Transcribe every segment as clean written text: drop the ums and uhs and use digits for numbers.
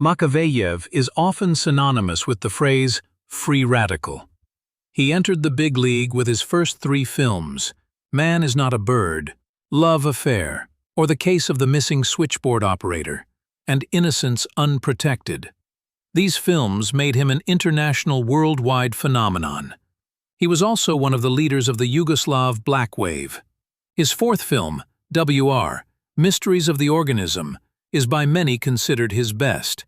Makavejev is often synonymous with the phrase free radical. He entered the big league with his first three films, Man is Not a Bird, Love Affair, or The Case of the Missing Switchboard Operator, and Innocence Unprotected. These films made him an international worldwide phenomenon. He was also one of the leaders of the Yugoslav Black Wave. His fourth film, WR, Mysteries of the Organism, is by many considered his best.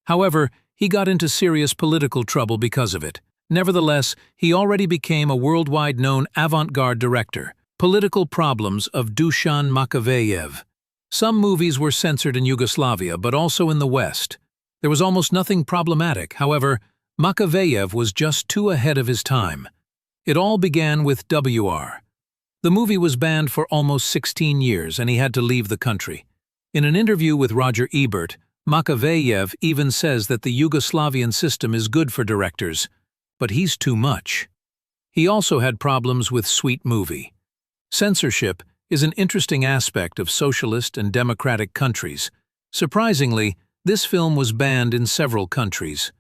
However, he got into serious political trouble because of it. Nevertheless, he already became a worldwide known avant-garde director. Political Problems of Dusan Makavejev. Some movies were censored in Yugoslavia, but also in the West. There was almost nothing problematic. However, Makavejev was just too ahead of his time. It all began with WR. The movie was banned for almost 16 years, and he had to leave the country. In an interview with Roger Ebert, Makavejev even says that the Yugoslavian system is good for directors, but he's too much. He also had problems with Sweet Movie. Censorship is an interesting aspect of socialist and democratic countries. Surprisingly, this film was banned in several countries.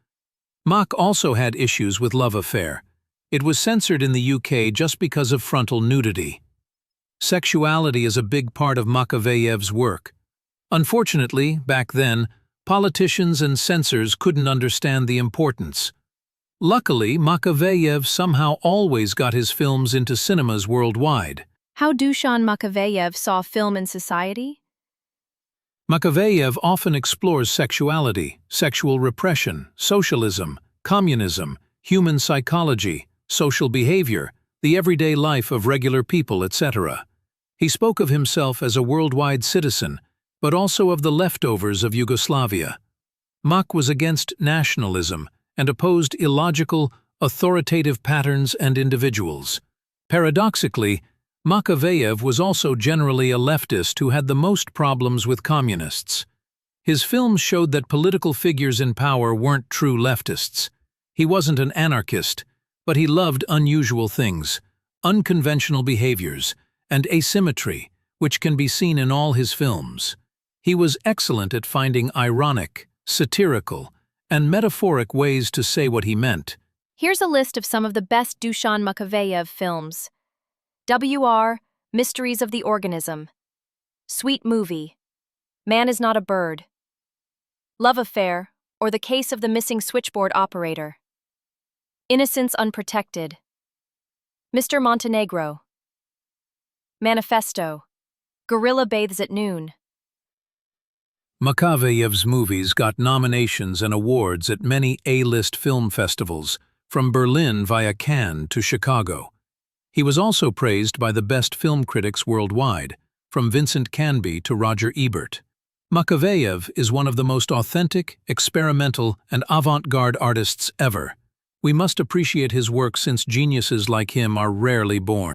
Mak also had issues with Love Affair. It was censored in the UK just because of frontal nudity. Sexuality is a big part of Makavejev's work. Unfortunately, back then, politicians and censors couldn't understand the importance. Luckily, Makavejev somehow always got his films into cinemas worldwide. How Dusan Makavejev saw film in society? Makavejev often explores sexuality, sexual repression, socialism, communism, human psychology, social behavior, the everyday life of regular people, etc. He spoke of himself as a worldwide citizen, but also of the leftovers of Yugoslavia. Mak was against nationalism and opposed illogical, authoritative patterns and individuals. Paradoxically, Makavejev was also generally a leftist who had the most problems with communists. His films showed that political figures in power weren't true leftists. He wasn't an anarchist, but he loved unusual things, unconventional behaviors, and asymmetry, which can be seen in all his films. He was excellent at finding ironic, satirical, and metaphoric ways to say what he meant. Here's a list of some of the best Dusan Makavejev films. WR, Mysteries of the Organism. Sweet Movie. Man is Not a Bird. Love Affair, or The Case of the Missing Switchboard Operator. Innocence Unprotected. Mr. Montenegro. Manifesto. Gorilla Bathes at Noon. Makavejev's movies got nominations and awards at many A-list film festivals, from Berlin via Cannes to Chicago. He was also praised by the best film critics worldwide, from Vincent Canby to Roger Ebert. Makavejev is one of the most authentic, experimental, and avant-garde artists ever. We must appreciate his work since geniuses like him are rarely born.